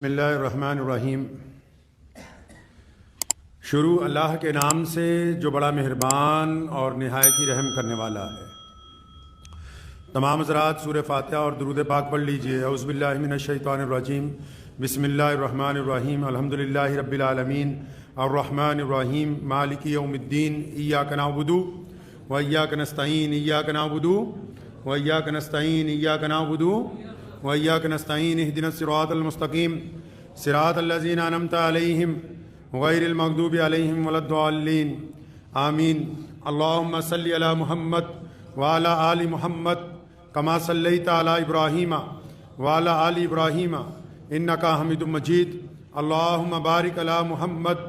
بسم اللہ الرحمن الرحیم۔ شروع اللہ کے نام سے جو بڑا مہربان اور نہایت ہی رحم کرنے والا ہے۔ تمام حضرات سورہ فاتحہ اور درود پاک پڑھ لیجئے۔ اعوذ باللہ من الشیطان الرجیم، بسم اللہ الرحمن الرحیم، الحمدللہ رب العالمین، الرحمن الرحیم، مالک یوم الدین، ایاک نعبد و ایاک نستعین، ایاک نعبد و ایاک نستعین، ایاک نعبد وإياك نستعين، اهدنا الصراط المستقيم صراط الذين أنعمت عليهم غير المغضوب عليهم ولا الضالين آمين۔ اللهم صل على محمد وعلى آل محمد كما صليت على إبراهيم وعلى آل إبراهيم إنك حميد مجيد۔ اللهم بارك على محمد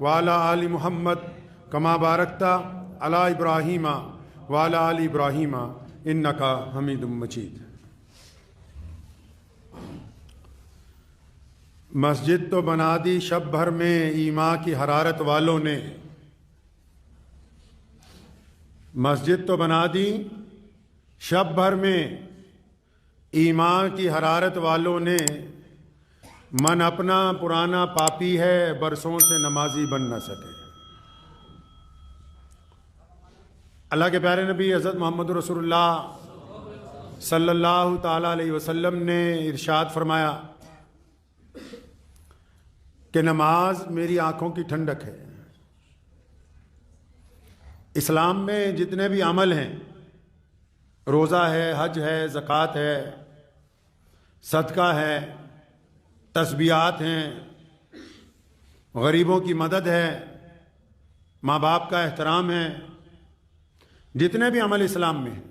وعلى آل محمد كما باركت على إبراهيم وعلى آل إبراهيم إنك حميد مجيد۔ مسجد تو بنا دی شب بھر میں ایمان کی حرارت والوں نے، مسجد تو بنا دی شب بھر میں ایمان کی حرارت والوں نے، من اپنا پرانا پاپی ہے برسوں سے نمازی بن نہ سکے۔ اللہ کے پیارے نبی حضرت محمد رسول اللہ صلی اللہ تعالیٰ علیہ وسلم نے ارشاد فرمایا کہ نماز میری آنکھوں کی ٹھنڈک ہے۔ اسلام میں جتنے بھی عمل ہیں، روزہ ہے، حج ہے، زکوٰۃ ہے، صدقہ ہے، تسبیحات ہیں، غریبوں کی مدد ہے، ماں باپ کا احترام ہے، جتنے بھی عمل اسلام میں ہیں،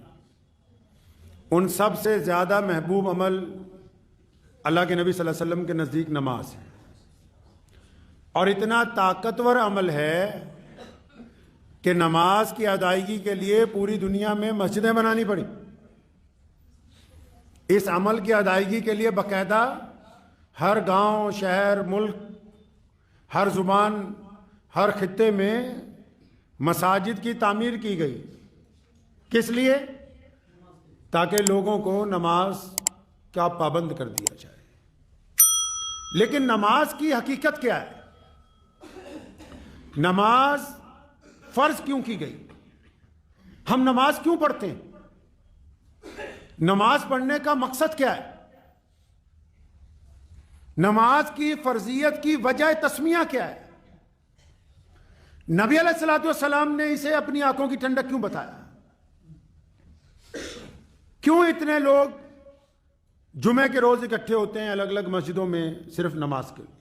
ان سب سے زیادہ محبوب عمل اللہ کے نبی صلی اللہ علیہ وسلم کے نزدیک نماز ہے، اور اتنا طاقتور عمل ہے کہ نماز کی ادائیگی کے لیے پوری دنیا میں مسجدیں بنانی پڑی۔ اس عمل کی ادائیگی کے لیے باقاعدہ ہر گاؤں، شہر، ملک، ہر زبان، ہر خطے میں مساجد کی تعمیر کی گئی۔ کس لیے؟ تاکہ لوگوں کو نماز کا پابند کر دیا جائے۔ لیکن نماز کی حقیقت کیا ہے؟ نماز فرض کیوں کی گئی؟ ہم نماز کیوں پڑھتے ہیں؟ نماز پڑھنے کا مقصد کیا ہے؟ نماز کی فرضیت کی وجہ تسمیہ کیا ہے؟ نبی علیہ السلام نے اسے اپنی آنکھوں کی ٹھنڈک کیوں بتایا؟ کیوں اتنے لوگ جمعے کے روز اکٹھے ہوتے ہیں الگ الگ مسجدوں میں صرف نماز کے لیے؟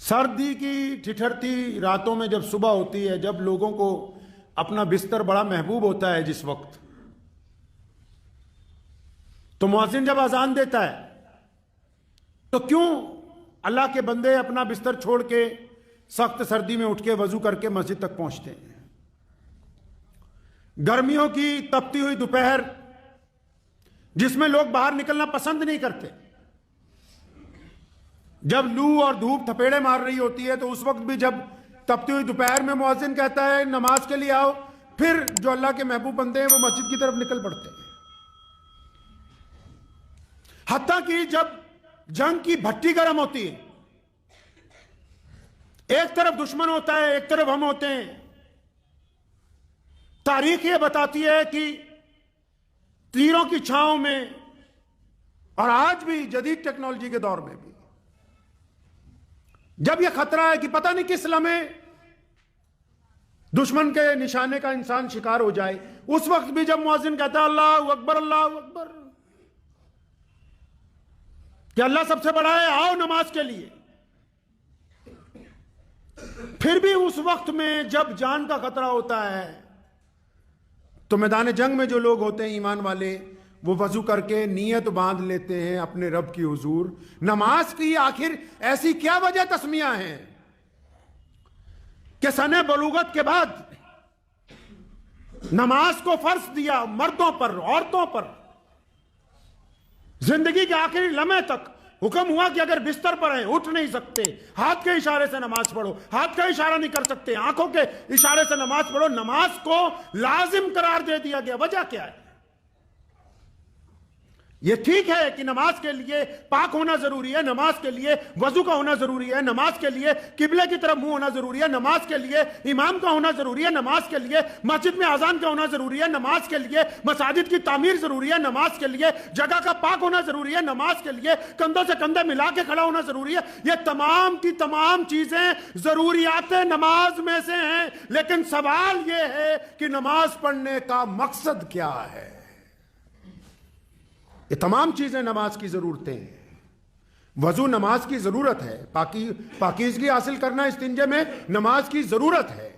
سردی کی ٹھٹھرتی راتوں میں جب صبح ہوتی ہے، جب لوگوں کو اپنا بستر بڑا محبوب ہوتا ہے، جس وقت تو مؤذن جب اذان دیتا ہے تو کیوں اللہ کے بندے اپنا بستر چھوڑ کے سخت سردی میں اٹھ کے وضو کر کے مسجد تک پہنچتے ہیں؟ گرمیوں کی تپتی ہوئی دوپہر جس میں لوگ باہر نکلنا پسند نہیں کرتے، جب لو اور دھوپ تھپیڑے مار رہی ہوتی ہے، تو اس وقت بھی جب تپتی ہوئی دوپہر میں مؤذن کہتا ہے نماز کے لیے آؤ، پھر جو اللہ کے محبوب بندے ہیں وہ مسجد کی طرف نکل پڑتے ہیں۔ حتیٰ کہ جب جنگ کی بھٹی گرم ہوتی ہے، ایک طرف دشمن ہوتا ہے، ایک طرف ہم ہوتے ہیں، تاریخ یہ بتاتی ہے کہ تیروں کی چھاؤں میں، اور آج بھی جدید ٹیکنالوجی کے دور میں بھی، جب یہ خطرہ ہے کہ پتہ نہیں کس لمحے دشمن کے نشانے کا انسان شکار ہو جائے، اس وقت بھی جب مؤذن کہتا ہے اللہ اکبر اللہ اکبر، کہ اللہ سب سے بڑا ہے، آؤ نماز کے لیے، پھر بھی اس وقت میں جب جان کا خطرہ ہوتا ہے تو میدان جنگ میں جو لوگ ہوتے ہیں ایمان والے، وہ وضو کر کے نیت باندھ لیتے ہیں اپنے رب کی حضور۔ نماز کی آخر ایسی کیا وجہ تسمیہ ہے کہ سن بلوغت کے بعد نماز کو فرض دیا مردوں پر، عورتوں پر، زندگی کے آخری لمحے تک حکم ہوا کہ اگر بستر پر ہیں، اٹھ نہیں سکتے، ہاتھ کے اشارے سے نماز پڑھو، ہاتھ کا اشارہ نہیں کر سکتے، آنکھوں کے اشارے سے نماز پڑھو، نماز کو لازم قرار دے دیا گیا۔ وجہ کیا ہے؟ یہ ٹھیک ہے کہ نماز کے لیے پاک ہونا ضروری ہے، نماز کے لیے وضو کا ہونا ضروری ہے، نماز کے لیے قبلے کی طرف منہ ہونا ضروری ہے، نماز کے لیے امام کا ہونا ضروری ہے، نماز کے لیے مسجد میں اذان کا ہونا ضروری ہے، نماز کے لیے مساجد کی تعمیر ضروری ہے، نماز کے لیے جگہ کا پاک ہونا ضروری ہے، نماز کے لیے کندھوں سے کندھے ملا کے کھڑا ہونا ضروری ہے۔ یہ تمام کی تمام چیزیں ضروریات نماز میں سے ہیں، لیکن سوال یہ ہے کہ نماز پڑھنے کا مقصد کیا ہے؟ یہ تمام چیزیں نماز کی ضرورتیں ہیں۔ وضو نماز کی ضرورت ہے، پاکیزگی حاصل کرنا استنجے میں نماز کی ضرورت ہے،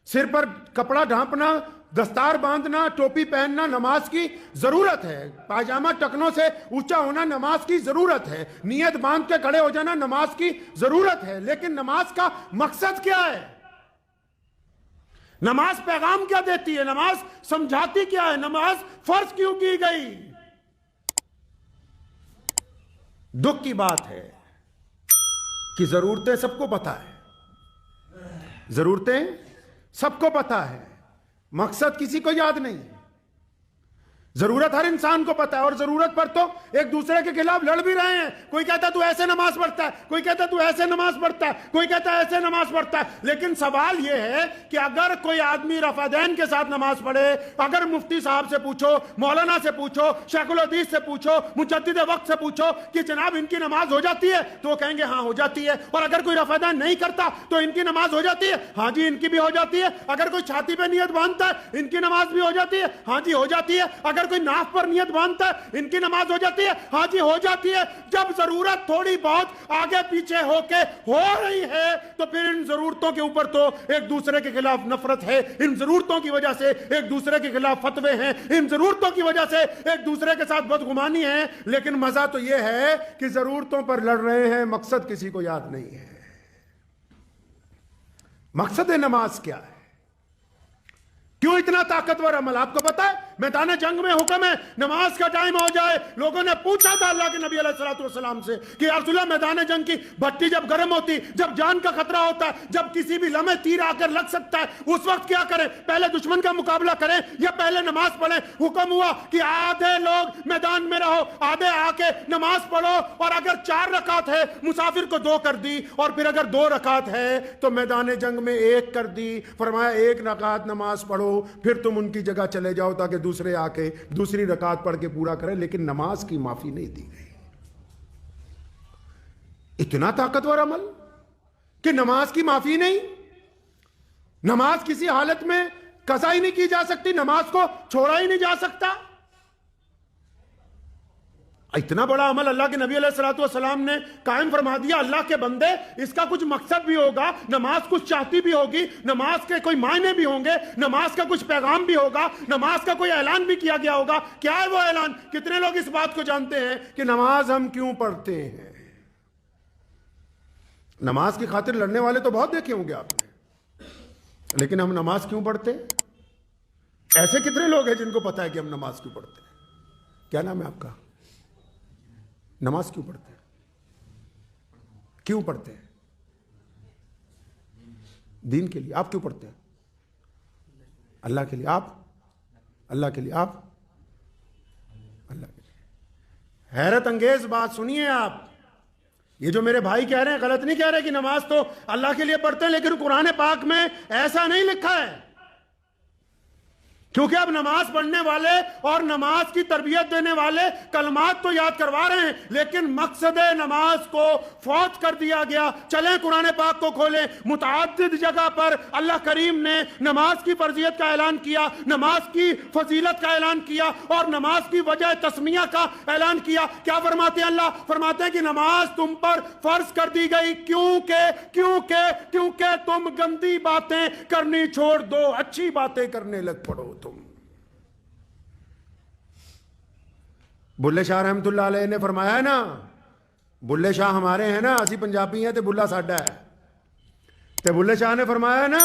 سر پر کپڑا ڈھانپنا، دستار باندھنا، ٹوپی پہننا نماز کی ضرورت ہے، پاجامہ ٹکنوں سے اونچا ہونا نماز کی ضرورت ہے، نیت باندھ کے کھڑے ہو جانا نماز کی ضرورت ہے، لیکن نماز کا مقصد کیا ہے؟ نماز پیغام کیا دیتی ہے؟ نماز سمجھاتی کیا ہے؟ نماز فرض کیوں کی گئی؟ دکھ کی بات ہے کہ ضرورتیں سب کو پتہ ہے، ضرورتیں سب کو پتہ ہے، مقصد کسی کو یاد نہیں ہے۔ ضرورت ہر انسان کو پتہ ہے، اور ضرورت پر تو ایک دوسرے کے خلاف لڑ بھی رہے ہیں۔ کوئی کہتا ہے تو ایسے نماز پڑھتا ہے، کوئی کہتا ہے تو ایسے نماز پڑھتا ہے، کوئی کہتا ہے ایسے نماز پڑھتا ہے۔ لیکن سوال یہ ہے کہ اگر کوئی آدمی رفع دین کے ساتھ نماز پڑھے، اگر مفتی صاحب سے پوچھو، مولانا سے پوچھو، شیخ الحدیث سے پوچھو، مجدد وقت سے پوچھو کہ جناب ان کی نماز ہو جاتی ہے، تو وہ کہیں گے ہاں ہو جاتی ہے۔ اور اگر کوئی رفع دین نہیں کرتا تو ان کی نماز ہو جاتی ہے، ہاں جی ان کی بھی ہو جاتی ہے۔ اگر کوئی چھاتی پہ نیت باندھتا ہے ان کی نماز بھی ہو جاتی ہے، ہاں جی ہو جاتی ہے۔ اگر کوئی ناف پر نیت باندھتا ہے ان کی نماز ہو جاتی ہے، ہاں جی ہو جاتی ہے۔ جب ضرورت تھوڑی بہت آگے پیچھے ہو کے ہو رہی ہے تو پھر ان ضرورتوں کے اوپر تو ایک دوسرے کے خلاف نفرت ہے، ان ضرورتوں کی وجہ سے ایک دوسرے کے خلاف فتوے ہیں، ان ضرورتوں کی وجہ سے ایک دوسرے کے ساتھ بدگمانی ہے۔ لیکن مزہ تو یہ ہے کہ ضرورتوں پر لڑ رہے ہیں، مقصد کسی کو یاد نہیں ہے۔ مقصد نماز کیا ہے؟ کیوں اتنا طاقتور عمل؟ آپ کو پتا ہے میدان جنگ میں حکم ہے نماز کا ٹائم ہو جائے۔ لوگوں نے پوچھا تھا اللہ کے نبی علیہ السلام سے کہ یا رسول اللہ میدان جنگ کی بھٹی جب گرم ہوتی، جب جان کا خطرہ ہوتا ہے، جب کسی بھی لمحے تیر آ کر لگ سکتا ہے، اس وقت کیا کریں؟ پہلے دشمن کا مقابلہ کریں یا پہلے نماز پڑھیں؟ حکم ہوا کہ آدھے لوگ میدان میں رہو، آدھے آ کے نماز پڑھو، اور اگر 4 رکعت ہے مسافر کو 2 کر دی، اور پھر اگر 2 رکعت ہے تو میدان جنگ میں 1 کر دی۔ فرمایا 1 رکعت نماز پڑھو، پھر تم ان کی جگہ چلے جاؤ تاکہ دوسرے آ کے دوسری رکعت پڑھ کے پورا کرے، لیکن نماز کی معافی نہیں دی گئی۔ اتنا طاقتور عمل کہ نماز کی معافی نہیں، نماز کسی حالت میں قضا ہی نہیں کی جا سکتی، نماز کو چھوڑا ہی نہیں جا سکتا۔ اتنا بڑا عمل اللہ کے نبی علیہ السلام نے قائم فرما دیا۔ اللہ کے بندے، اس کا کچھ مقصد بھی ہوگا، نماز کچھ چاہتی بھی ہوگی، نماز کے کوئی معنی بھی ہوں گے، نماز کا کچھ پیغام بھی ہوگا، نماز کا کوئی اعلان بھی کیا گیا ہوگا۔ کیا ہے وہ اعلان؟ کتنے لوگ اس بات کو جانتے ہیں کہ نماز ہم کیوں پڑھتے ہیں؟ نماز کی خاطر لڑنے والے تو بہت دیکھے ہوں گے آپ نے، لیکن ہم نماز کیوں پڑھتے ہیں؟ ایسے کتنے لوگ ہیں جن کو پتا ہے کہ ہم نماز کیوں پڑھتے ہیں؟ کیا نام ہے آپ کا؟ نماز کیوں پڑھتے ہیں؟ کیوں پڑھتے ہیں؟ دین کے لیے۔ آپ کیوں پڑھتے ہیں؟ اللہ کے لیے۔ آپ؟ اللہ کے لیے۔ آپ؟ اللہ کے لیے۔ حیرت انگیز بات سنیے آپ، یہ جو میرے بھائی کہہ رہے ہیں غلط نہیں کہہ رہے کہ نماز تو اللہ کے لیے پڑھتے ہیں، لیکن قرآن پاک میں ایسا نہیں لکھا ہے۔ کیونکہ اب نماز پڑھنے والے اور نماز کی تربیت دینے والے کلمات تو یاد کروا رہے ہیں، لیکن مقصد نماز کو فوت کر دیا گیا۔ چلیں قرآن پاک کو کھولیں، متعدد جگہ پر اللہ کریم نے نماز کی فرضیت کا اعلان کیا، نماز کی فضیلت کا اعلان کیا، اور نماز کی وجہ تسمیہ کا اعلان کیا۔ کیا فرماتے ہیں اللہ؟ فرماتے ہیں کہ نماز تم پر فرض کر دی گئی کیونکہ تم گندی باتیں کرنی چھوڑ دو، اچھی باتیں کرنے لگ پڑو۔ تم بلے شاہ رحمت اللہ علیہ نے فرمایا ہے نا، بلے شاہ ہمارے ہیں نا، اسی پنجابی ہیں تے بلا ساڈا ہے، تے بلے شاہ نے فرمایا ہے نا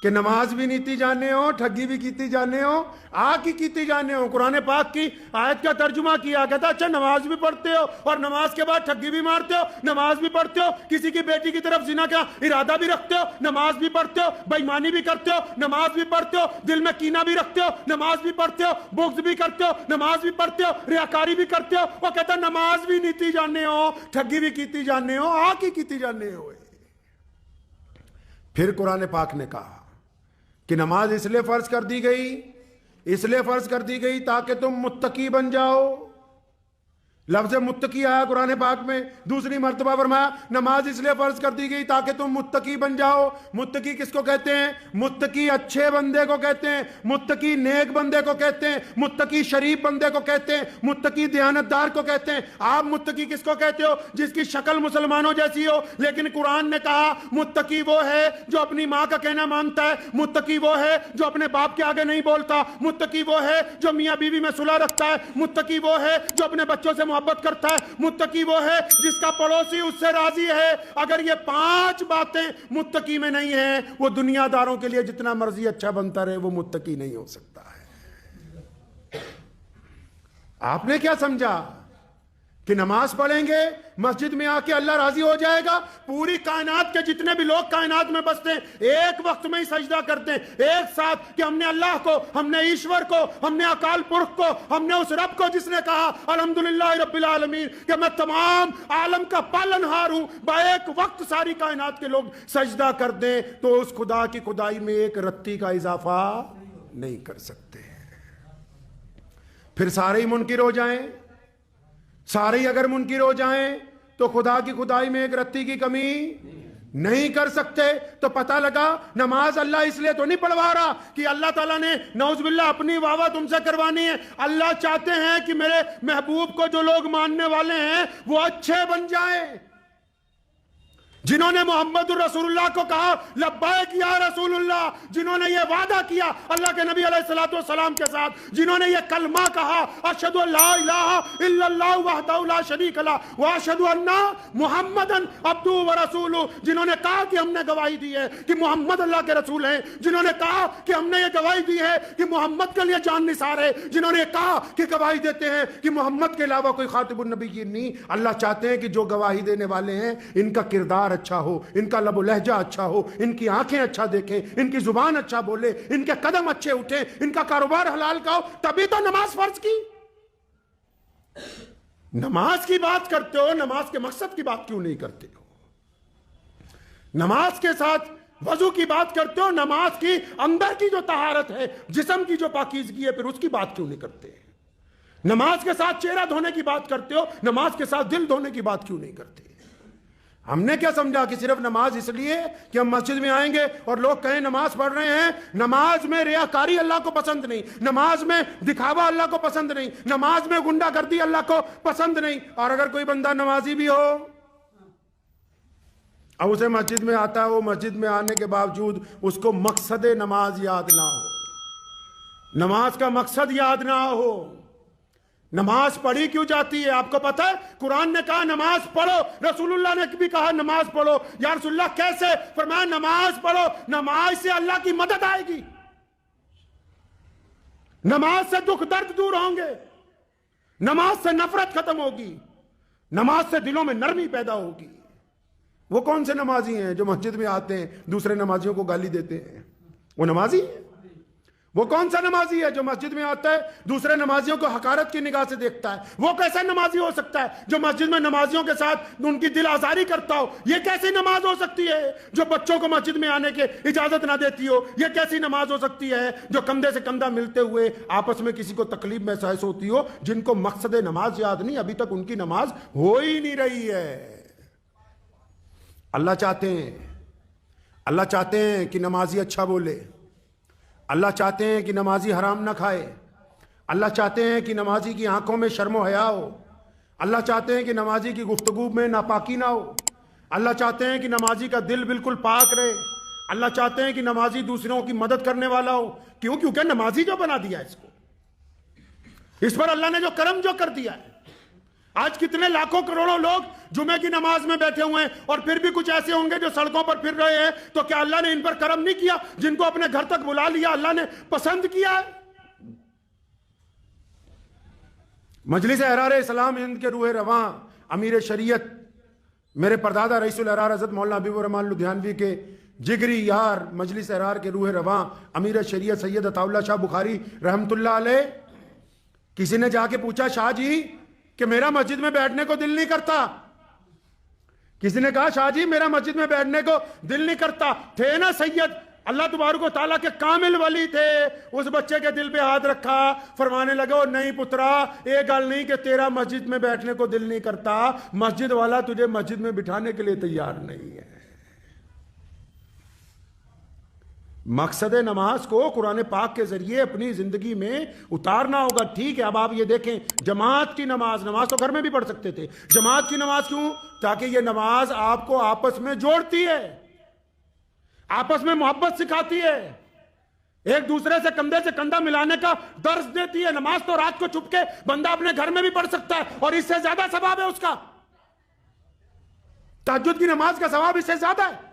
کہ نماز بھی نیتی جانے ہو، ٹھگی بھی کیتی جانے ہو، آگ کی کیتی جانے ہو۔ قرآن پاک کی آیت کا ترجمہ کیا، کہتا اچھا نماز بھی پڑھتے ہو اور نماز کے بعد ٹھگی بھی مارتے ہو، نماز بھی پڑھتے ہو، کسی کی بیٹی کی طرف زنا کا ارادہ بھی رکھتے ہو، نماز بھی پڑھتے ہو، بے ایمانی بھی کرتے ہو، نماز بھی پڑھتے ہو، دل میں کینہ بھی رکھتے ہو، نماز بھی پڑھتے ہو، بغض بھی کرتے ہو، نماز بھی پڑھتے ہو، ریاکاری بھی کرتے ہو۔ وہ کہتا نماز بھی نیتی جانے ہو، ٹھگی بھی کیتی جانے ہو، آگ کی کیتی جانے ہو۔ پھر قرآن پاک نے کہا کہ نماز اس لیے فرض کر دی گئی تاکہ تم متقی بن جاؤ۔ لفظ متقی آیا قرآن پاک میں، دوسری مرتبہ فرمایا نماز اس لیے فرض کر دی گئی تاکہ تم متقی بن جاؤ۔ متقی کس کو کہتے ہیں؟ متقی اچھے بندے کو کہتے ہیں، متقی نیک بندے کو کہتے ہیں، متقی شریف بندے کو کہتے ہیں، متقی دیانتدار کو کہتے ہیں۔ آپ متقی کس کو کہتے ہو؟ جس کی شکل مسلمانوں جیسی ہو، لیکن قرآن نے کہا متقی وہ ہے جو اپنی ماں کا کہنا مانتا ہے، متقی وہ ہے جو اپنے باپ کے آگے نہیں بولتا، متقی وہ ہے جو میاں بیوی میں صلح رکھتا ہے، متقی وہ ہے جو اپنے بچوں سے محبت کرتا ہے، متقی وہ ہے جس کا پڑوسی اس سے راضی ہے۔ اگر یہ 5 باتیں متقی میں نہیں ہیں، وہ دنیا داروں کے لیے جتنا مرضی اچھا بنتا رہے، وہ متقی نہیں ہو سکتا ہے۔ آپ نے کیا سمجھا کہ نماز پڑھیں گے مسجد میں آ کے اللہ راضی ہو جائے گا؟ پوری کائنات کے جتنے بھی لوگ کائنات میں بستے ہیں ایک وقت میں ہی سجدہ کرتے ہیں ایک ساتھ کہ ہم نے اللہ کو، ہم نے ایشور کو، ہم نے اکال پرخ کو، ہم نے اس رب کو جس نے کہا الحمدللہ رب العالمین کہ میں تمام عالم کا پالنہار ہوں، با ایک وقت ساری کائنات کے لوگ سجدہ کر دیں تو اس خدا کی خدائی میں ایک رتی کا اضافہ نہیں کر سکتے۔ پھر سارے ہی منکر ہو جائیں، سارے ہی اگر منکر ہو جائیں تو خدا کی خدائی میں ایک رتی کی کمی نہیں کر سکتے۔ تو پتہ لگا نماز اللہ اس لیے تو نہیں پڑھوا رہا کہ اللہ تعالیٰ نے نعوذ باللہ اپنی واہ تم سے کروانی ہے۔ اللہ چاہتے ہیں کہ میرے محبوب کو جو لوگ ماننے والے ہیں وہ اچھے بن جائیں، جنہوں نے محمد الرسول اللہ کو کہا لبیک یا رسول اللہ، جنہوں نے یہ وعدہ کیا اللہ کے نبی علیہ السلام کے ساتھ، جنہوں نے یہ کلمہ کہا اشہد ان لا الہ الا اللہ وحدہ لا شریک لہ واشہد ان محمدًا عبدہ ورسولہ، جنہوں نے کہا کہ ہم نے گواہی دی ہے کہ محمد اللہ کے رسول ہیں، جنہوں نے کہا کہ ہم نے یہ گواہی دی ہے کہ محمد کے لیے جان نثار ہے، جنہوں نے کہا کہ گواہی دیتے ہیں کہ محمد کے علاوہ کوئی خاتم النبیین نہیں۔ اللہ چاہتے ہیں کہ جو گواہی دینے والے ہیں ان کا کردار اچھا ہو، ان کا لب و لہجہ اچھا ہو، ان کی آنکھیں اچھا دیکھیں، ان کی زبان اچھا بولے، ان کے قدم اچھے اٹھیں، ان کا کاروبار حلال کا ہو، تبھی تو نماز فرض کی۔ نماز کی بات کرتے ہو، نماز کے مقصد کی بات کیوں نہیں کرتے ہو؟ نماز کے ساتھ وضو کی بات کرتے ہو، نماز کی اندر کی جو طہارت ہے، جسم کی جو پاکیزگی ہے، پھر اس کی بات کیوں نہیں کرتے؟ نماز کے ساتھ چہرہ دھونے کی بات کرتے ہو، نماز کے ساتھ دل دھونے کی بات کیوں نہیں کرتے؟ ہم نے کیا سمجھا کہ صرف نماز اس لیے کہ ہم مسجد میں آئیں گے اور لوگ کہیں نماز پڑھ رہے ہیں؟ نماز میں ریاکاری اللہ کو پسند نہیں، نماز میں دکھاوا اللہ کو پسند نہیں، نماز میں گنڈا گردی اللہ کو پسند نہیں۔ اور اگر کوئی بندہ نمازی بھی ہو، اب اسے مسجد میں آتا ہے، وہ مسجد میں آنے کے باوجود اس کو مقصد نماز یاد نہ ہو، نماز کا مقصد یاد نہ ہو، نماز پڑھی کیوں جاتی ہے؟ آپ کو پتہ ہے قرآن نے کہا نماز پڑھو، رسول اللہ نے بھی کہا نماز پڑھو۔ یا رسول اللہ کیسے؟ فرمایا نماز پڑھو، نماز سے اللہ کی مدد آئے گی، نماز سے دکھ درد دور ہوں گے، نماز سے نفرت ختم ہوگی، نماز سے دلوں میں نرمی پیدا ہوگی۔ وہ کون سے نمازی ہیں جو مسجد میں آتے ہیں دوسرے نمازیوں کو گالی دیتے ہیں؟ وہ نمازی ہیں؟ وہ کون سا نمازی ہے جو مسجد میں آتا ہے دوسرے نمازیوں کو حقارت کی نگاہ سے دیکھتا ہے؟ وہ کیسا نمازی ہو سکتا ہے جو مسجد میں نمازیوں کے ساتھ ان کی دل آزاری کرتا ہو؟ یہ کیسی نماز ہو سکتی ہے جو بچوں کو مسجد میں آنے کے اجازت نہ دیتی ہو؟ یہ کیسی نماز ہو سکتی ہے جو کندھے سے کندھا ملتے ہوئے آپس میں کسی کو تکلیف محسوس ہوتی ہو؟ جن کو مقصد نماز یاد نہیں، ابھی تک ان کی نماز ہو ہی نہیں رہی ہے۔ اللہ چاہتے ہیں کہ نمازی اچھا بولے، اللہ چاہتے ہیں کہ نمازی حرام نہ کھائے، اللہ چاہتے ہیں کہ نمازی کی آنکھوں میں شرم و حیا ہو، اللہ چاہتے ہیں کہ نمازی کی گفتگو میں ناپاکی نہ ہو، اللہ چاہتے ہیں کہ نمازی کا دل بالکل پاک رہے، اللہ چاہتے ہیں کہ نمازی دوسروں کی مدد کرنے والا ہو۔ کیوں؟ کیونکہ نمازی جو بنا دیا اس کو، اس پر اللہ نے جو کرم جو کر دیا ہے، آج کتنے لاکھوں کروڑوں لوگ جمعے کی نماز میں بیٹھے ہوئے ہیں، اور پھر بھی کچھ ایسے ہوں گے جو سڑکوں پر پھر رہے ہیں. تو کیا اللہ نے ان پر کرم نہیں کیا؟ جن کو اپنے گھر تک بلا لیا اللہ نے پسند کیا ہے. مجلس احرار اسلام ہند کے روح رواں امیر شریعت میرے پردادا رئیس الاحرار حضرت مولانا حبیب الرحمن لدھیانوی کے جگری یار، مجلس احرار کے روح رواں امیر شریعت سید عطا اللہ شاہ بخاری رحمت اللہ علیہ، کسی نے جا کے پوچھا شاہ جی کہ میرا مسجد میں بیٹھنے کو دل نہیں کرتا. کسی نے کہا شاہ جی میرا مسجد میں بیٹھنے کو دل نہیں کرتا. تھے نا سید، اللہ تبارک و تعالیٰ کے کامل ولی تھے. اس بچے کے دل پہ ہاتھ رکھا، فرمانے لگے او نہیں پترا، ایک گل نہیں کہ تیرا مسجد میں بیٹھنے کو دل نہیں کرتا، مسجد والا تجھے مسجد میں بٹھانے کے لیے تیار نہیں ہے. مقصد نماز کو قرآن پاک کے ذریعے اپنی زندگی میں اتارنا ہوگا. ٹھیک ہے، اب آپ یہ دیکھیں جماعت کی نماز تو گھر میں بھی پڑھ سکتے تھے. جماعت کی نماز کیوں؟ تاکہ یہ نماز آپ کو آپس میں جوڑتی ہے، آپس میں محبت سکھاتی ہے، ایک دوسرے سے کندھے سے کندھا ملانے کا درس دیتی ہے. نماز تو رات کو چھپ کے بندہ اپنے گھر میں بھی پڑھ سکتا ہے اور اس سے زیادہ ثواب ہے اس کا. تہجد کی نماز کا ثواب اس سے زیادہ ہے.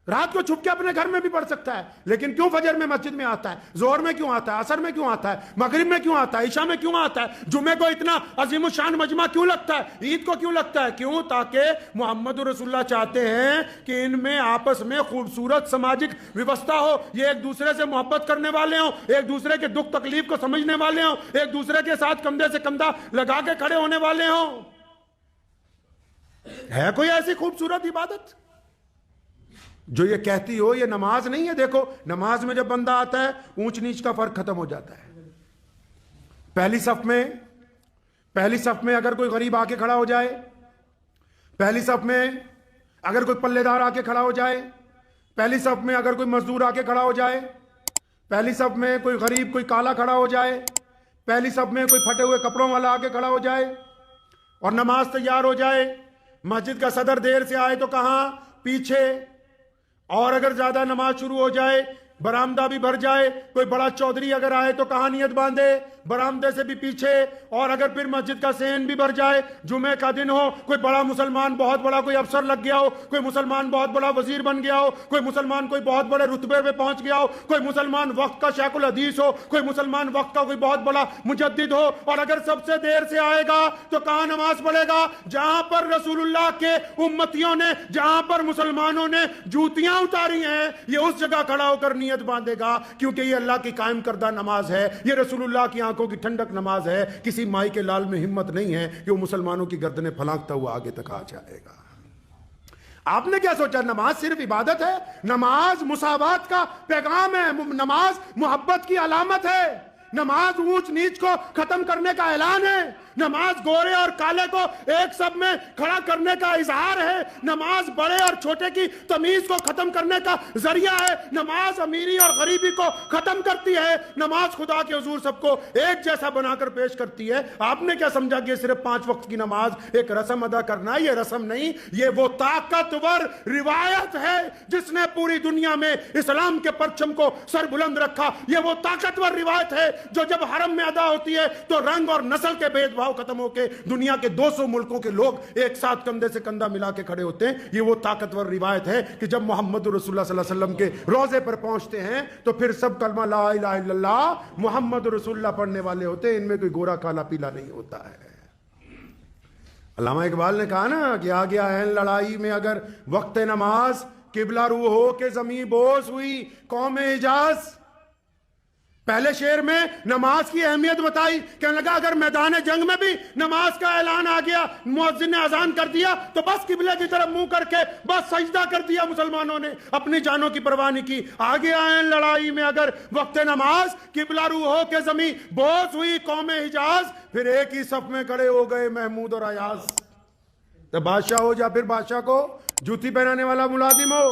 رات کو چھپ کے اپنے گھر میں بھی پڑھ سکتا ہے. لیکن کیوں فجر میں مسجد میں آتا ہے، ظہر میں کیوں آتا ہے، عصر میں کیوں آتا ہے، مغرب میں کیوں آتا ہے، عشاء میں کیوں آتا ہے، جمعے کو اتنا عظیم الشان مجمع کیوں لگتا ہے، عید کو کیوں لگتا ہے؟ کیوں؟ تاکہ محمد رسول اللہ چاہتے ہیں کہ ان میں آپس میں خوبصورت سماجک ویوستھا ہو، یہ ایک دوسرے سے محبت کرنے والے ہوں، ایک دوسرے کے دکھ تکلیف کو سمجھنے والے ہوں، ایک دوسرے کے ساتھ کندھے سے کندھا لگا کے کھڑے ہونے والے ہوں. ہے کوئی ایسی خوبصورت عبادت جو یہ کہتی ہو یہ نماز نہیں ہے؟ دیکھو نماز میں جب بندہ آتا ہے اونچ نیچ کا فرق ختم ہو جاتا ہے. پہلی صف میں اگر کوئی غریب آ کے کھڑا ہو جائے، پہلی صف میں اگر کوئی پلے دار آ کے کھڑا ہو جائے، پہلی صف میں اگر کوئی مزدور آ کے کھڑا ہو جائے، پہلی صف میں کوئی غریب کوئی کالا کھڑا ہو جائے، پہلی صف میں کوئی پھٹے ہوئے کپڑوں والا آ کے کھڑا ہو جائے اور نماز تیار ہو جائے، مسجد کا صدر دیر سے آئے تو کہاں؟ پیچھے. اور اگر زیادہ نماز شروع ہو جائے، برآمدہ بھی بھر جائے، کوئی بڑا چودھری اگر آئے تو کہاں نیت باندھے؟ برآمدے سے بھی پیچھے. اور اگر پھر مسجد کا صحن بھی بھر جائے، جمعے کا دن ہو، کوئی بڑا مسلمان بہت بڑا کوئی افسر لگ گیا ہو، کوئی مسلمان بہت بڑا وزیر بن گیا ہو، کوئی مسلمان کوئی بہت بڑے رتبے پہ پہنچ گیا ہو، کوئی مسلمان وقت کا شیخ الحدیث ہو، کوئی مسلمان وقت کا کوئی بہت بڑا مجدد ہو، اور اگر سب سے دیر سے آئے گا تو کہاں نماز پڑھے گا؟ جہاں پر رسول اللہ کے امتیوں نے، جہاں پر مسلمانوں نے جوتیاں اتاری ہیں، یہ اس جگہ کھڑا ہو کر نیت باندھے گا، کیونکہ یہ اللہ کی قائم کردہ نماز ہے، یہ رسول اللہ کی آنکھوں کی ٹھنڈک نماز ہے. کسی مائی کے لال میں ہمت نہیں ہے کہ وہ مسلمانوں کی گردنیں پھلانکتا ہوا آگے تک آ جائے گا. آپ نے کیا سوچا نماز صرف عبادت ہے؟ نماز مساوات کا پیغام ہے، نماز محبت کی علامت ہے، نماز اونچ نیچ کو ختم کرنے کا اعلان ہے، نماز گورے اور کالے کو ایک سب میں کھڑا کرنے کا اظہار ہے، نماز بڑے اور چھوٹے کی تمیز کو ختم کرنے کا ذریعہ ہے، نماز امیری اور غریبی کو ختم کرتی ہے، نماز خدا کے حضور سب کو ایک جیسا بنا کر پیش کرتی ہے. آپ نے کیا سمجھا کہ صرف 5 وقت کی نماز ایک رسم ادا کرنا ہے؟ یہ رسم نہیں، یہ وہ طاقتور روایت ہے جس نے پوری دنیا میں اسلام کے پرچم کو سر بلند رکھا. یہ وہ طاقتور روایت ہے جو جب حرم میں ادا ہوتی ہے تو رنگ اور نسل کے بھید بھاؤ ختم ہو کے دنیا کے 200 ملکوں کے لوگ ایک ساتھ کندھے سے کندھا ملا کے کھڑے ہوتے ہیں. یہ وہ طاقتور روایت ہے کہ جب محمد رسول اللہ صلی اللہ علیہ وسلم کے روضے پر پہنچتے ہیں تو پھر سب کلمہ لا الہ الا اللہ محمد رسول اللہ پڑھنے والے ہوتے ہیں، ان میں کوئی گورا کالا پیلا نہیں ہوتا ہے. علامہ اقبال نے کہا نا کہ آ گیا ہے لڑائی میں اگر وقت نماز، قبلہ رو ہو کے زمین بوس ہوئی قوم حجاز. پہلے شعر میں نماز کی اہمیت بتائی، کہنے لگا اگر میدان جنگ میں بھی نماز کا اعلان آ گیا، مؤذن نے اذان کر دیا تو بس قبلے کی طرف منہ کر کے بس سجدہ کر دیا. مسلمانوں نے اپنی جانوں کی پرواہ نہیں کی. آگے آئے لڑائی میں اگر وقت نماز، قبلہ رو ہو کے زمین بوس ہوئی قوم حجاز. پھر ایک ہی صف میں کھڑے ہو گئے محمود اور ایاز. تو بادشاہ ہو یا پھر بادشاہ کو جوتی پہنانے والا ملازم ہو،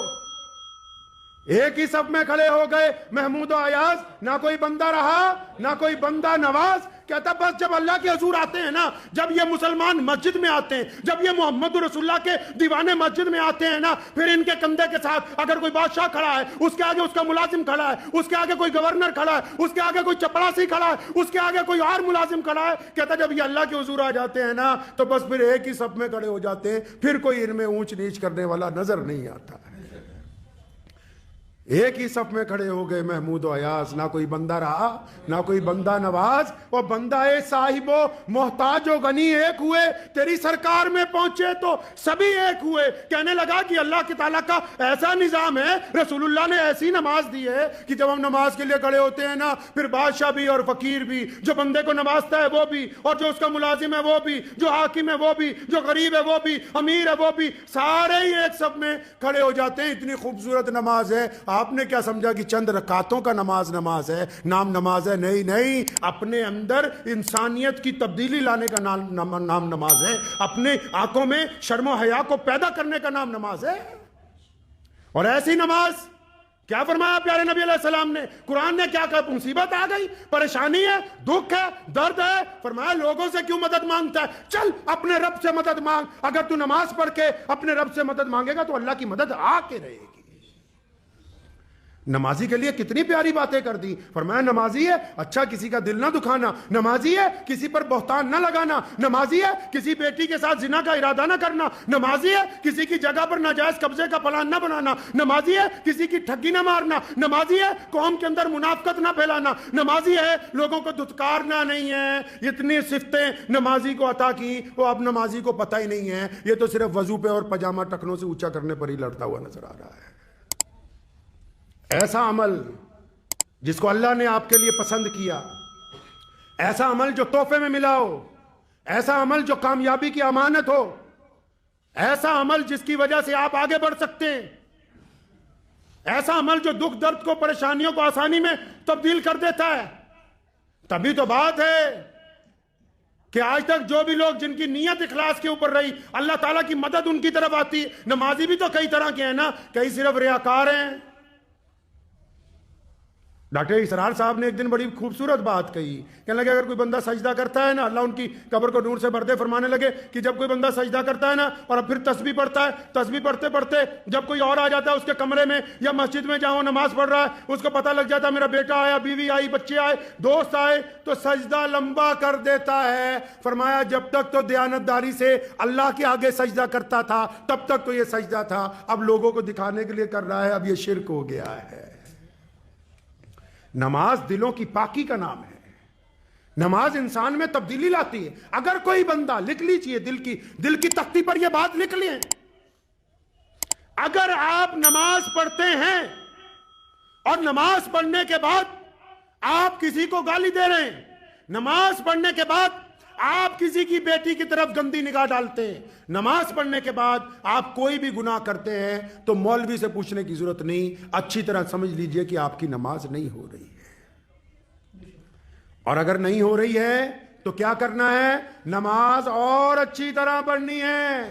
ایک ہی صف میں کھڑے ہو گئے محمود و ایاز. نہ کوئی بندہ رہا، نہ کوئی بندہ نواز، کہتا بس جب اللہ کے حضور آتے ہیں نا، جب یہ مسلمان مسجد میں آتے ہیں، جب یہ محمد رسول اللہ کے دیوانے مسجد میں آتے ہیں نا، پھر ان کے کندھے کے ساتھ اگر کوئی بادشاہ کھڑا ہے، اس کے آگے اس کا ملازم کھڑا ہے، اس کے آگے کوئی گورنر کھڑا ہے، اس کے آگے کوئی چپڑاسی کھڑا ہے، اس کے آگے کوئی اور ملازم کھڑا ہے، کہتا جب یہ اللہ کے حضور آ جاتے ہیں نا تو بس پھر ایک ہی صف میں کھڑے ہو جاتے ہیں، پھر کوئی ان میں اونچ نیچ کرنے والا نظر نہیں آتا ہے۔ ایک ہی صف میں کھڑے ہو گئے محمود و ایاز، نہ کوئی بندہ رہا نہ کوئی بندہ نواز، اور بندہ صاحب و محتاج و غنی ایک ہوئے، تیری سرکار میں پہنچے تو سبھی ایک ہوئے۔ کہنے لگا کہ اللہ کی تعالیٰ کا ایسا نظام ہے، رسول اللہ نے ایسی نماز دی ہے کہ جب ہم نماز کے لیے کھڑے ہوتے ہیں نا، پھر بادشاہ بھی اور فقیر بھی، جو بندے کو نوازتا ہے وہ بھی، اور جو اس کا ملازم ہے وہ بھی، جو حاکم ہے وہ بھی، جو غریب ہے وہ بھی، امیر ہے وہ بھی، سارے ہی ایک صف میں کھڑے ہو جاتے ہیں۔ اتنی خوبصورت نماز ہے، آپ نے کیا سمجھا کہ چند رکعتوں کا نماز ہے، نام نماز ہے؟ نہیں، اپنے اندر انسانیت کی تبدیلی لانے کا نام نماز ہے، اپنے آنکھوں میں شرم و حیا کو پیدا کرنے کا نام نماز ہے۔ اور ایسی نماز کیا فرمایا پیارے نبی علیہ السلام نے؟ قرآن نے کیا کہا؟ مصیبت آ گئی، پریشانی ہے، دکھ ہے، درد ہے، فرمایا لوگوں سے کیوں مدد مانگتا ہے؟ چل اپنے رب سے مدد مانگ۔ اگر تو نماز پڑھ کے اپنے رب سے مدد مانگے گا تو اللہ کی مدد آ کے رہے گی۔ نمازی کے لیے کتنی پیاری باتیں کر دی۔ فرمایا نمازی ہے، اچھا کسی کا دل نہ دکھانا، نمازی ہے کسی پر بہتان نہ لگانا، نمازی ہے کسی بیٹی کے ساتھ زنا کا ارادہ نہ کرنا، نمازی ہے کسی کی جگہ پر ناجائز قبضے کا پلان نہ بنانا، نمازی ہے کسی کی ٹھگی نہ مارنا، نمازی ہے قوم کے اندر منافقت نہ پھیلانا، نمازی ہے لوگوں کو دھتکارنا نہیں ہے۔ اتنی صفتیں نمازی کو عطا کی، وہ اب نمازی کو پتہ ہی نہیں ہے، یہ تو صرف وضو پہ اور پجامہ ٹکنوں سے اونچا کرنے پر ہی لڑتا ہوا نظر آ رہا ہے۔ ایسا عمل جس کو اللہ نے آپ کے لیے پسند کیا، ایسا عمل جو تحفے میں ملا ہو، ایسا عمل جو کامیابی کی امانت ہو، ایسا عمل جس کی وجہ سے آپ آگے بڑھ سکتے ہیں، ایسا عمل جو دکھ درد کو، پریشانیوں کو آسانی میں تبدیل کر دیتا ہے۔ تبھی تو بات ہے کہ آج تک جو بھی لوگ جن کی نیت اخلاص کے اوپر رہی، اللہ تعالیٰ کی مدد ان کی طرف آتی ہے۔ نمازی بھی تو کئی طرح کے ہیں نا، کئی صرف ریاکار ہیں۔ ڈاکٹر اسرار صاحب نے ایک دن بڑی خوبصورت بات کہی، کہنے لگے اگر کوئی بندہ سجدہ کرتا ہے نا، اللہ ان کی قبر کو نور سے بھر دے، فرمانے لگے کہ جب کوئی بندہ سجدہ کرتا ہے نا اور پھر تسبیح پڑھتا ہے، تسبیح پڑھتے پڑھتے جب کوئی اور آ جاتا ہے اس کے کمرے میں یا مسجد میں جہاں وہ نماز پڑھ رہا ہے، اس کو پتہ لگ جاتا ہے میرا بیٹا آیا، بیوی آئی، بچے آئے، دوست آئے، تو سجدہ لمبا کر دیتا ہے۔ فرمایا جب تک تو دیانتداری سے اللہ کے آگے سجدہ کرتا تھا تب تک تو یہ سجدہ تھا، اب لوگوں کو دکھانے کے لیے کر رہا ہے، اب یہ شرک ہو گیا ہے۔ نماز دلوں کی پاکی کا نام ہے، نماز انسان میں تبدیلی لاتی ہے۔ اگر کوئی بندہ، لکھ لیجئے دل کی تختی پر یہ بات لکھ لیں، اگر آپ نماز پڑھتے ہیں اور نماز پڑھنے کے بعد آپ کسی کو گالی دے رہے ہیں، نماز پڑھنے کے بعد آپ کسی کی بیٹی کی طرف گندی نگاہ ڈالتے ہیں، نماز پڑھنے کے بعد آپ کوئی بھی گناہ کرتے ہیں، تو مولوی سے پوچھنے کی ضرورت نہیں، اچھی طرح سمجھ لیجئے کہ آپ کی نماز نہیں ہو رہی ہے۔ اور اگر نہیں ہو رہی ہے تو کیا کرنا ہے؟ نماز اور اچھی طرح پڑھنی ہے،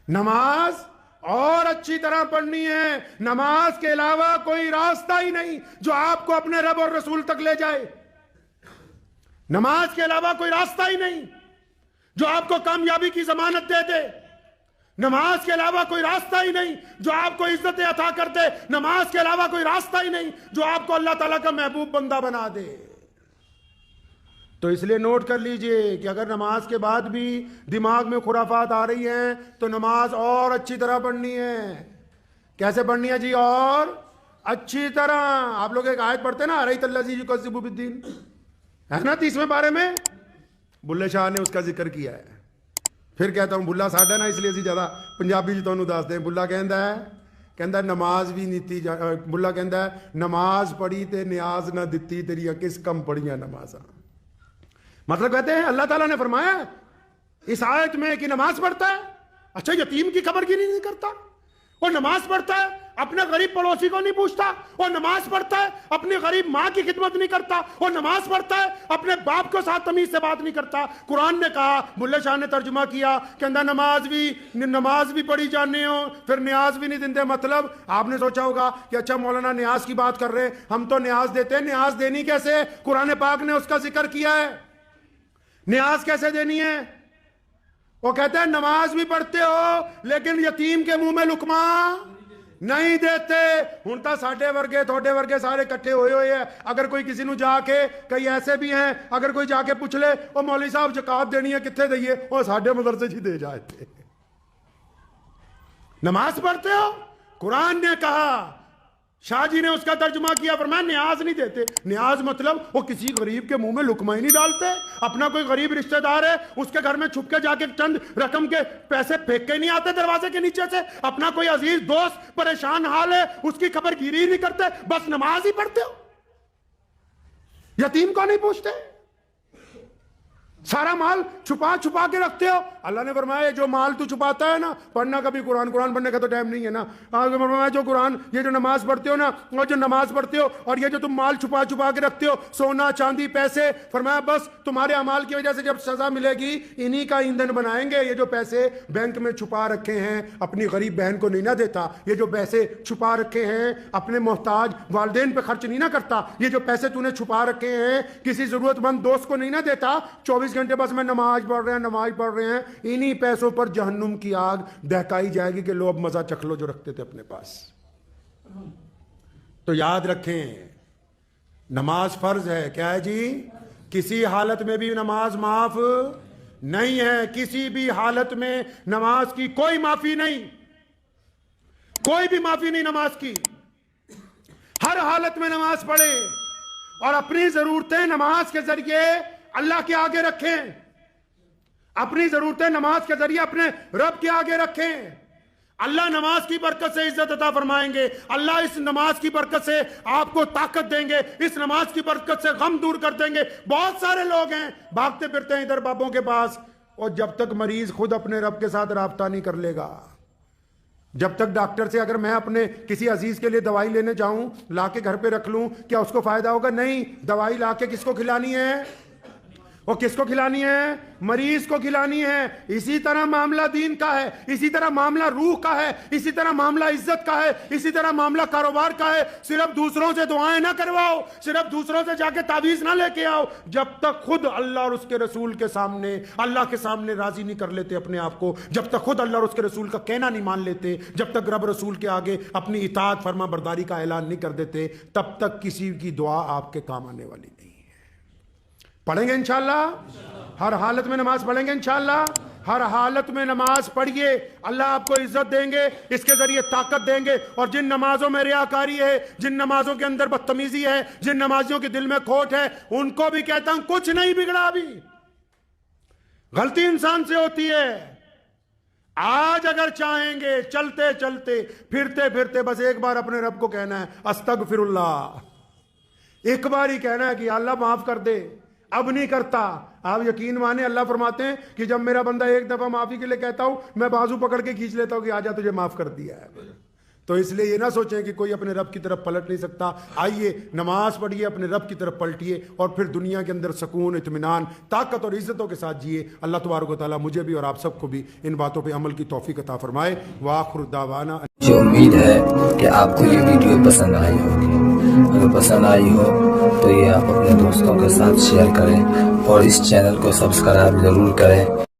نماز اور اچھی طرح پڑھنی ہے۔ نماز کے علاوہ کوئی راستہ ہی نہیں جو آپ کو اپنے رب اور رسول تک لے جائے، نماز کے علاوہ کوئی راستہ ہی نہیں جو آپ کو کامیابی کی ضمانت دے دے، نماز کے علاوہ کوئی راستہ ہی نہیں جو آپ کو عزت عطا کر دے، نماز کے علاوہ کوئی راستہ ہی نہیں جو آپ کو اللہ تعالیٰ کا محبوب بندہ بنا دے۔ تو اس لیے نوٹ کر لیجئے کہ اگر نماز کے بعد بھی دماغ میں خرافات آ رہی ہیں تو نماز اور اچھی طرح پڑھنی ہے۔ کیسے پڑھنی ہے جی؟ اور اچھی طرح۔ آپ لوگ ایک آیت پڑھتے ہیں نا، ارأیت الذی یکذب بالدین، ہے نا 30ویں پارے میں، بلے شاہ نے اس کا ذکر کیا ہے۔ پھر کہتا ہوں بلا ساڈا نا، اس لیے اسی زیادہ پنجابی جی تانوں دس دیں۔ بلا کہندا ہے نماز بھی نیتی، بلا کہندا ہے نماز پڑھی تے نیاز نہ دتی، تیریاں کس کم پڑھیاں نمازاں۔ مطلب کہتے ہیں اللہ تعالیٰ نے فرمایا اس آیت میں کہ نماز پڑھتا ہے، اچھا یتیم کی قبر گیری نہیں کرتا، اور نماز پڑھتا ہے اپنے غریب پڑوسی کو نہیں پوچھتا، اور نماز پڑھتا ہے اپنی غریب ماں کی خدمت نہیں کرتا، اور نماز پڑھتا ہے اپنے باپ کو ساتھ تمیز سے بات نہیں کرتا۔ قرآن نے کہا، ملہ شاہ نے ترجمہ کیا کہ اندر نماز بھی پڑھی جانے ہو پھر نیاز بھی نہیں دیندے۔ مطلب آپ نے سوچا ہوگا کہ اچھا مولانا نیاز کی بات کر رہے ہیں، ہم تو نیاز دیتے ہیں، نیاز دینی کیسے؟ قرآن پاک نے اس کا ذکر کیا ہے، نیاز کیسے دینی ہے؟ وہ کہتے ہیں نماز بھی پڑھتے ہو لیکن یتیم کے منہ میں لقمہ نہیں دیتے۔ ہن تا ساڈے ورگے تھوڑے ورگے سارے کٹھے ہوئے ہیں، اگر کوئی کسی نو جا کے، کئی ایسے بھی ہیں اگر کوئی جا کے پوچھ لے او مولوی صاحب زکات دینی ہے کتنے دئیے، او ساڈے مدرسے جی دے جاتے۔ نماز پڑھتے ہو؟ قرآن نے کہا، شاہ جی نے اس کا ترجمہ کیا، فرمایا نیاز نہیں دیتے۔ نیاز مطلب وہ کسی غریب کے منہ میں لقمہ ہی نہیں ڈالتے۔ اپنا کوئی غریب رشتہ دار ہے اس کے گھر میں چھپ کے جا کے چند رقم کے پیسے پھینک کے نہیں آتے دروازے کے نیچے سے۔ اپنا کوئی عزیز دوست پریشان حال ہے اس کی خبر گیری نہیں کرتے، بس نماز ہی پڑھتے ہو۔ یتیم کو نہیں پوچھتے، سارا مال چھپا چھپا کے رکھتے ہو۔ اللہ نے فرمایا جو مال تو چھپاتا ہے نا، پڑھنا کبھی قرآن پڑھنے کا تو ٹائم نہیں ہے نا، فرمایا جو قرآن، یہ جو نماز پڑھتے ہو نا، اور جو نماز پڑھتے ہو اور یہ جو تم مال چھپا چھپا کے رکھتے ہو، سونا چاندی پیسے، فرمایا بس تمہارے اعمال کی وجہ سے جب سزا ملے گی انہی کا ایندھن بنائیں گے۔ یہ جو پیسے بینک میں چھپا رکھے ہیں اپنی غریب بہن کو نہیں نہ دیتا، یہ جو پیسے چھپا رکھے ہیں اپنے محتاج والدین پہ خرچ نہیں نہ کرتا، یہ جو پیسے تو نے چھپا رکھے ہیں کسی ضرورت مند دوست کو نہیں نہ دیتا، 24 گھنٹے بس میں نماز پڑھ رہے ہیں، انہی پیسوں پر جہنم کی آگ دہکائی جائے گی کہ لو اب مزہ چکھ لو جو رکھتے تھے اپنے پاس۔ تو یاد رکھیں نماز فرض ہے، کیا ہے جی؟ کسی حالت میں بھی نماز معاف نہیں ہے، کسی بھی حالت میں نماز کی کوئی معافی نہیں، کوئی بھی معافی نہیں نماز کی۔ ہر حالت میں نماز پڑھیں اور اپنی ضرورتیں نماز کے ذریعے اللہ کے آگے رکھیں، اپنی ضرورتیں نماز کے ذریعے اپنے رب کے آگے رکھیں۔ اللہ نماز کی برکت سے عزت عطا فرمائیں گے، اللہ اس نماز کی برکت سے آپ کو طاقت دیں گے، اس نماز کی برکت سے غم دور کر دیں گے۔ بہت سارے لوگ ہیں بھاگتے پھرتے ہیں ادھر بابوں کے پاس، اور جب تک مریض خود اپنے رب کے ساتھ رابطہ نہیں کر لے گا، جب تک ڈاکٹر سے اگر میں اپنے کسی عزیز کے لیے دوائی لینے جاؤں لا کے گھر پہ رکھ لوں کیا اس کو فائدہ ہوگا؟ نہیں۔ دوائی لا کے کس کو کھلانی ہے؟ وہ کس کو کھلانی ہے؟ مریض کو کھلانی ہے۔ اسی طرح معاملہ دین کا ہے، اسی طرح معاملہ روح کا ہے، اسی طرح معاملہ عزت کا ہے، اسی طرح معاملہ کاروبار کا ہے۔ صرف دوسروں سے دعائیں نہ کرواؤ، صرف دوسروں سے جا کے تعویذ نہ لے کے آؤ، جب تک خود اللہ اور اس کے رسول کے سامنے، اللہ کے سامنے راضی نہیں کر لیتے اپنے آپ کو، جب تک خود اللہ اور اس کے رسول کا کہنا نہیں مان لیتے، جب تک رب رسول کے آگے اپنی اطاعت فرما برداری کا اعلان نہیں کر دیتے، تب تک کسی کی دعا آپ کے کام آنے والی نہیں ہے۔ پڑھیں گے انشاءاللہ، ہر حالت میں نماز پڑھیں گے انشاءاللہ، ہر حالت میں نماز پڑھیے، اللہ آپ کو عزت دیں گے، اس کے ذریعے طاقت دیں گے۔ اور جن نمازوں میں ریاکاری ہے، جن نمازوں کے اندر بدتمیزی ہے، جن نمازیوں کے دل میں کھوٹ ہے، ان کو بھی کہتا ہوں کچھ نہیں بگڑا، ابھی غلطی انسان سے ہوتی ہے۔ آج اگر چاہیں گے چلتے چلتے پھرتے پھرتے بس ایک بار اپنے رب کو کہنا ہے استغفر اللہ، ایک بار ہی کہنا ہے کہ اللہ معاف کر دے، اب نہیں کرتا۔ آپ یقین مانیں اللہ فرماتے ہیں کہ جب میرا بندہ ایک دفعہ معافی کے لیے کہتا ہوں میں بازو پکڑ کے کھینچ لیتا ہوں کہ آجا تجھے معاف کر دیا ہے۔ تو اس لیے یہ نہ سوچیں کہ کوئی اپنے رب کی طرف پلٹ نہیں سکتا۔ آئیے نماز پڑھیے، اپنے رب کی طرف پلٹیے، اور پھر دنیا کے اندر سکون، اطمینان، طاقت اور عزتوں کے ساتھ جیے۔ اللہ تبارک و تعالیٰ مجھے بھی اور آپ سب کو بھی ان باتوں پہ عمل کی توفیق عطا فرمائے۔ وآخر دعوانا، مجھے امید ہے کہ آپ کو یہ ویڈیو پسند آئی ہوگی۔ اگر پسند آئی ہو تو یہ آپ اپنے دوستوں کے ساتھ شیئر کریں اور اس چینل کو سبسکرائب ضرور کریں۔